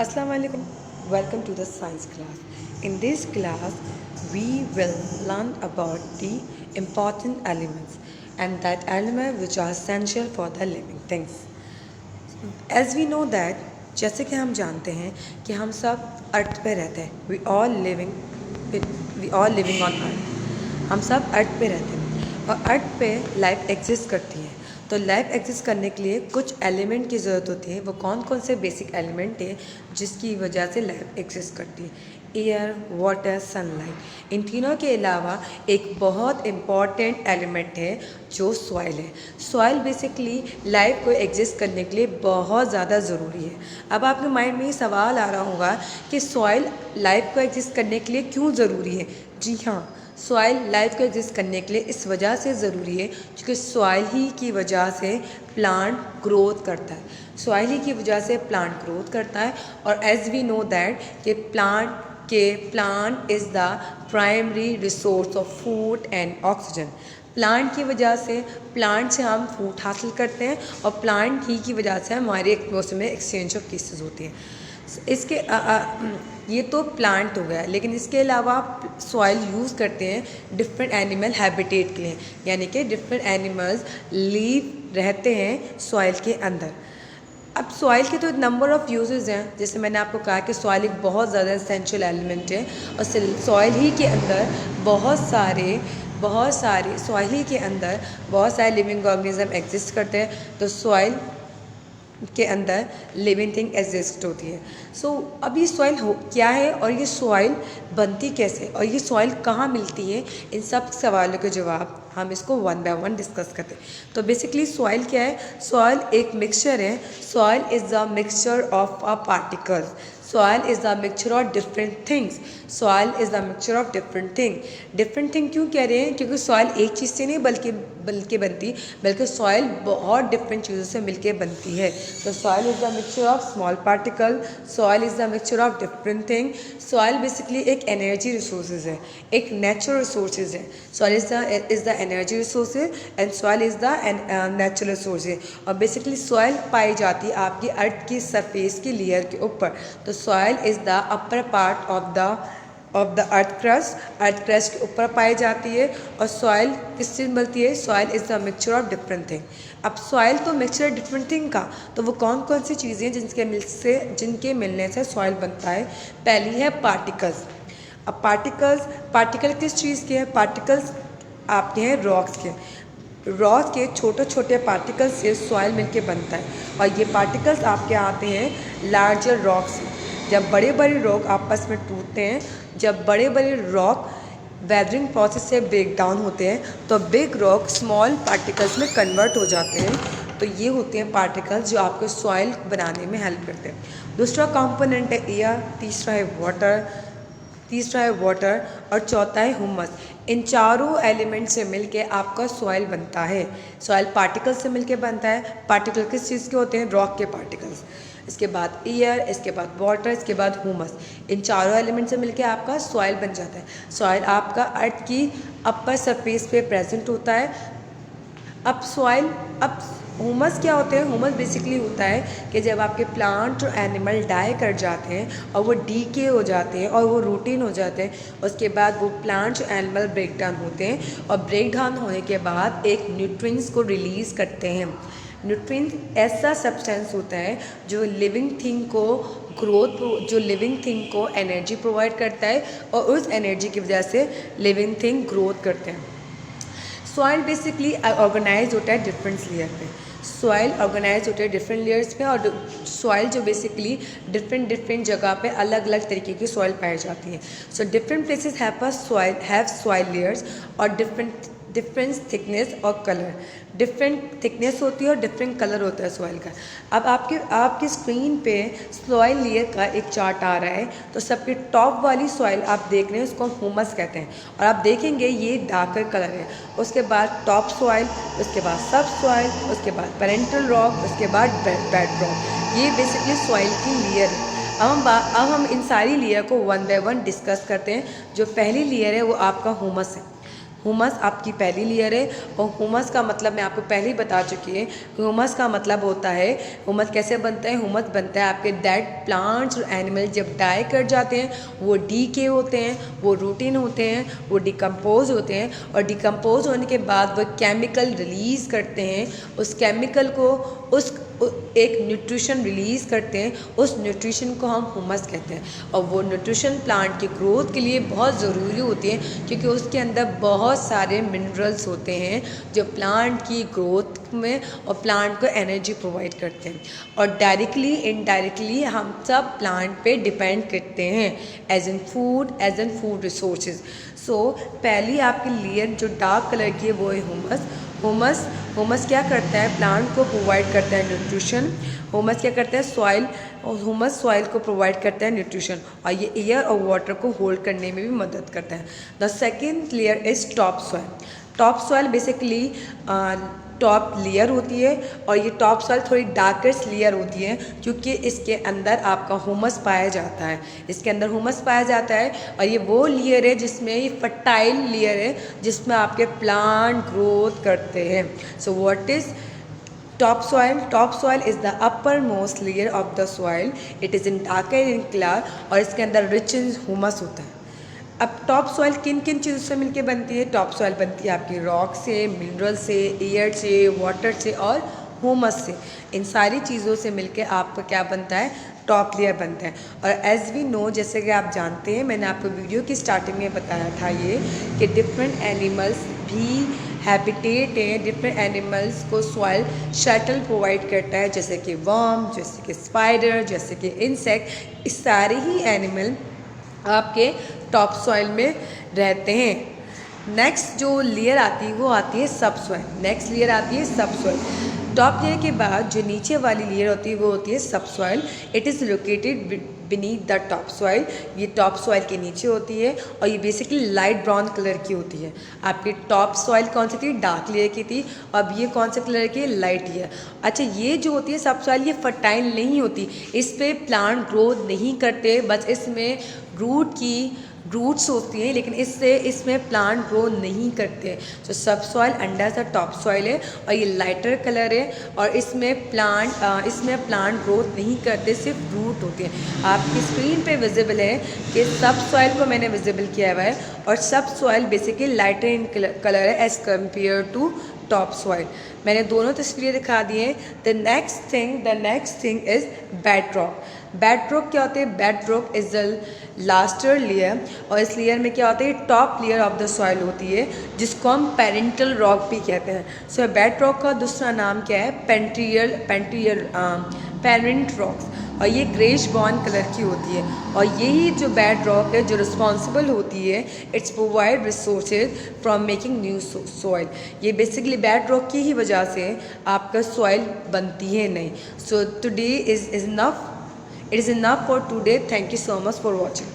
Assalamu alaikum. Welcome to the science class. In this class, we will learn about the important elements and that element which are essential for the living things. As we know that, जैसे कि हम जानते हैं कि हम सब अर्थ पे रहते हैं. We all living on अर्थ. हम सब अर्थ पे रहते हैं और अर्थ पे लाइफ एग्जिस्ट करती है. तो लाइफ एग्जिस्ट करने के लिए कुछ एलिमेंट की ज़रूरत होती है. वो कौन कौन से बेसिक एलिमेंट है जिसकी वजह से लाइफ एग्जिस्ट करती है? Air, water, sunlight. इन तीनों के अलावा एक बहुत इम्पॉर्टेंट एलिमेंट है जो सॉइल है. सॉइल बेसिकली लाइफ को एग्जिस्ट करने के लिए बहुत ज़्यादा ज़रूरी है. अब आपके माइंड में ये सवाल आ रहा होगा कि सॉइल लाइफ को एग्जिस्ट करने के लिए क्यों ज़रूरी है? जी हाँ, सॉइल लाइफ को एग्जिस्ट करने के लिए इस वजह से ज़रूरी है क्योंकि सॉइल ही की वजह से प्लांट ग्रोथ करता है. सॉइल ही की वजह से प्लांट ग्रोथ करता है. और एज वी नो दैट कि plant is the primary resource of food and oxygen. Plant की वजह से प्लांट से हम फूड हासिल करते हैं और प्लांट ही की वजह से हमारे एटमॉस्फेयर में एक्सचेंज ऑफ केसेस होती हैं. इसके ये तो प्लांट हो गया, लेकिन इसके अलावा आप सॉइल यूज़ करते हैं डिफरेंट एनिमल हैबिटेट के लिए, यानी कि डिफरेंट एनिमल्स रहते हैं सॉइल के अंदर. अब सॉइल के तो नंबर ऑफ़ यूजेस हैं. जैसे मैंने आपको कहा कि सॉइल एक बहुत ज़्यादा एसेंशियल एलिमेंट है और सॉइल ही के अंदर बहुत सारे लिविंग ऑर्गेनिज्म एग्जिस्ट करते हैं. तो सॉइल के अंदर लिविंग थिंग एग्जिस्ट होती है. अब ये सॉइल क्या है और ये सॉइल बनती कैसे और ये सॉइल कहाँ मिलती है, इन सब सवालों के जवाब हम इसको वन बाय वन डिस्कस करते हैं. तो बेसिकली सॉइल क्या है? सॉइल एक मिक्सचर है. Soil is the mixture of a particles. Soil is the mixture of different things. Soil is the mixture of different thing क्यों कह रहे हैं? क्योंकि सॉइल एक चीज़ से नहीं बल्कि बनती, बल्कि सॉइल बहुत डिफरेंट चीज़ों से मिलके बनती है. तो soil is the mixture of small particle. Soil is the mixture of different thing. Soil basically एक एनर्जी रिसोर्सेज है, एक नेचुरल रिसोर्सेज है. Soil is the energy resources and soil is the natural resources. और basically soil पाई जाती है आपकी अर्थ की surface की लेयर के ऊपर. तो soil is the upper part of the earth crust के ऊपर पाई जाती है. और सॉइल किससे बनती है? Soil is the mixture of different thing. अब सॉइल तो मिक्सचर डिफरेंट थिंग का, तो वो कौन कौन सी चीज़ें जिनके मिलने से सॉइल बनता है? पहली है पार्टिकल्स. अब पार्टिकल किस चीज़ के हैं? पार्टिकल्स आपके हैं रॉक्स के छोटे छोटे पार्टिकल्स से सॉइल मिलके बनता है. और ये पार्टिकल्स आपके आते हैं लार्जर रॉक्स. जब बड़े बड़े रॉक आपस में टूटते हैं, जब बड़े बड़े रॉक वेदरिंग प्रोसेस से ब्रेक डाउन होते हैं, तो बिग रॉक स्मॉल पार्टिकल्स में कन्वर्ट हो जाते हैं. तो ये होते हैं पार्टिकल्स जो आपको सॉइल बनाने में हेल्प करते हैं. दूसरा कंपोनेंट है एयर. तीसरा है वाटर और चौथा है ह्यूमस. इन चारों एलिमेंट से मिलके आपका सॉइल बनता है. सॉइल पार्टिकल से मिलके बनता है. पार्टिकल किस चीज़ के होते हैं? रॉक के पार्टिकल्स. इसके बाद एयर, इसके बाद वाटर, इसके बाद ह्यूमस. इन चारों एलिमेंट से मिलके आपका सॉइल बन जाता है. सॉइल आपका अर्थ की अपर सरफेस पे प्रेजेंट होता है. अब ह्यूमस क्या होते हैं? ह्यूमस बेसिकली होता है कि जब आपके प्लांट और एनिमल डाई कर जाते हैं और वो डीके हो जाते हैं और वो रूटीन हो जाते हैं, उसके बाद वो प्लांट और एनिमल ब्रेक डाउन होते हैं और ब्रेक डाउन होने के बाद एक न्यूट्रिएंट्स को रिलीज़ करते हैं. न्यूट्रिएंट ऐसा सब्सटेंस होता है जो लिविंग थिंग को एनर्जी प्रोवाइड करता है और उस एनर्जी की वजह से लिविंग थिंग ग्रोथ करते हैं. सॉइल बेसिकली ऑर्गेनाइज होता है डिफरेंट लेयर पे. सॉइल ऑर्गेनाइज होता है डिफरेंट लेयर्स पे. और सॉइल जो बेसिकली डिफरेंट जगह पे अलग अलग तरीके की सॉइल पाई जाती है. So different places have soil layers और डिफरेंट थिकनेस और कलर. डिफरेंट थिकनेस होती है और डिफरेंट कलर होता है सॉइल का. अब आपकी स्क्रीन पे सॉइल लेयर का एक चार्ट आ रहा है. तो सबके टॉप वाली सॉइल आप देख रहे हैं, उसको ह्यूमस कहते हैं. और आप देखेंगे ये डार्कर कलर है. उसके बाद टॉप सॉइल, उसके बाद सब सॉइल, उसके बाद पेरेंटल रॉक, उसके बाद बेड रॉक. ये बेसिकली सॉइल की लेयर है. अब हम इन सारी लेयर को वन बाय वन डिस्कस करते हैं. जो पहली लेयर है वो आपका ह्यूमस है. हुमस आपकी पहली लेयर है। और हुमस का मतलब मैं आपको पहले ही बता चुकी है। हुमस का मतलब होता है, हुमस कैसे बनता है? हुमस बनता है आपके डेड प्लांट्स और एनिमल जब डाई कर जाते हैं, वो डीके होते हैं, वो रूटीन होते हैं, वो डिकम्पोज होते हैं, और डिकम्पोज होने के बाद वो केमिकल रिलीज़ करते हैं। उस केमिकल को एक न्यूट्रिशन रिलीज़ करते हैं, उस न्यूट्रिशन को हम हुमस कहते हैं। और वो न्यूट्रिशन प्लांट की ग्रोथ के लिए बहुत ज़रूरी होती है, क्योंकि उसके अंदर बहुत सारे मिनरल्स होते हैं जो प्लांट की ग्रोथ में और प्लांट को एनर्जी प्रोवाइड करते हैं। और डायरेक्टली इनडायरेक्टली हम सब प्लांट पे डिपेंड करते हैं एज इन फूड रिसोर्सेज। सो पहली आपकी लेयर जो डार्क कलर की है वो है हुमस क्या करता है? प्लांट को प्रोवाइड करता है न्यूट्रिशन। हुमस क्या करता है? हुमस सॉइल को प्रोवाइड करता है न्यूट्रिशन, और ये एयर और वाटर को होल्ड करने में भी मदद करता है। The second layer is top soil. Top soil basically top layer होती है, और ये टॉप सॉइल थोड़ी डार्केस्ट लेयर होती है, क्योंकि इसके अंदर आपका हुमस पाया जाता है। इसके अंदर हुमस पाया जाता है, और ये वो लेयर है जिसमें ये फर्टाइल लेयर है, जिसमें आपके प्लांट ग्रोथ करते हैं। So what is top soil? Top soil is the upper most layer of the soil. It is in darker in colour, और इसके अंदर रिच इन हुमस होता है। अब टॉप सॉइल किन किन चीज़ों से मिलके बनती है? टॉप सॉइल बनती है आपकी रॉक से, मिनरल से, एयर से, वाटर से और हुमस से। इन सारी चीज़ों से मिलके आपका क्या बनता है? टॉप लेयर बनता है। और एज वी नो, जैसे कि आप जानते हैं, मैंने आपको वीडियो की स्टार्टिंग में बताया था ये कि डिफरेंट एनिमल्स भी हैबिटेट हैं, डिफरेंट एनिमल्स को सॉइल शेल्टर प्रोवाइड करता है, जैसे कि वर्म, जैसे कि स्पाइडर, जैसे कि इंसेक्ट। इस सारे ही एनिमल आपके टॉप सॉइल में रहते हैं। नेक्स्ट जो लेयर आती है वो आती है सब सॉइल। नेक्स्ट लेयर आती है सब सॉइल। टॉप लेयर के बाद जो नीचे वाली लेयर होती है वो होती है सब soil. It is located beneath the top soil. ये टॉप सॉइल के नीचे होती है, और ये बेसिकली लाइट ब्राउन कलर की होती है। आपकी टॉप सॉइल कौन सी थी? डार्क लेयर की थी। अब ये कौन से कलर की है? Light layer. अच्छा, ये जो होती है सब सॉइल, ये फर्टाइल नहीं होती, इस पर प्लांट ग्रोथ नहीं करते, बस इसमें रूट्स होती हैं, लेकिन इसमें प्लांट ग्रो नहीं करते। तो सब soil under the top soil है, और ये लाइटर कलर है, और इसमें प्लांट ग्रोथ नहीं करते, सिर्फ रूट होते हैं। आपकी स्क्रीन पे विजिबल है कि सब सॉइल को मैंने विजिबल किया हुआ है, और सब soil basically lighter in colour है as compare to top soil. मैंने दोनों तस्वीरें दिखा दी हैं। The next thing is bedrock. Bedrock क्या होते हैं? Bedrock is the laster layer, और इस लेयर में क्या होता है? Top layer of the soil होती है, जिसको हम पेरेंटल रॉक भी कहते हैं। सो बेडरॉक का दूसरा नाम क्या है? पेरेंट रॉक्स, और ये ग्रेश ब्राउन कलर की होती है। और यही जो बेडरॉक है जो रिस्पॉन्सिबल होती है, it's provide resources from making new soil. ये बेसिकली बेडरॉक की ही वजह से आपका सॉइल बनती है नहीं। So today is enough. It is enough for today. Thank you so much for watching.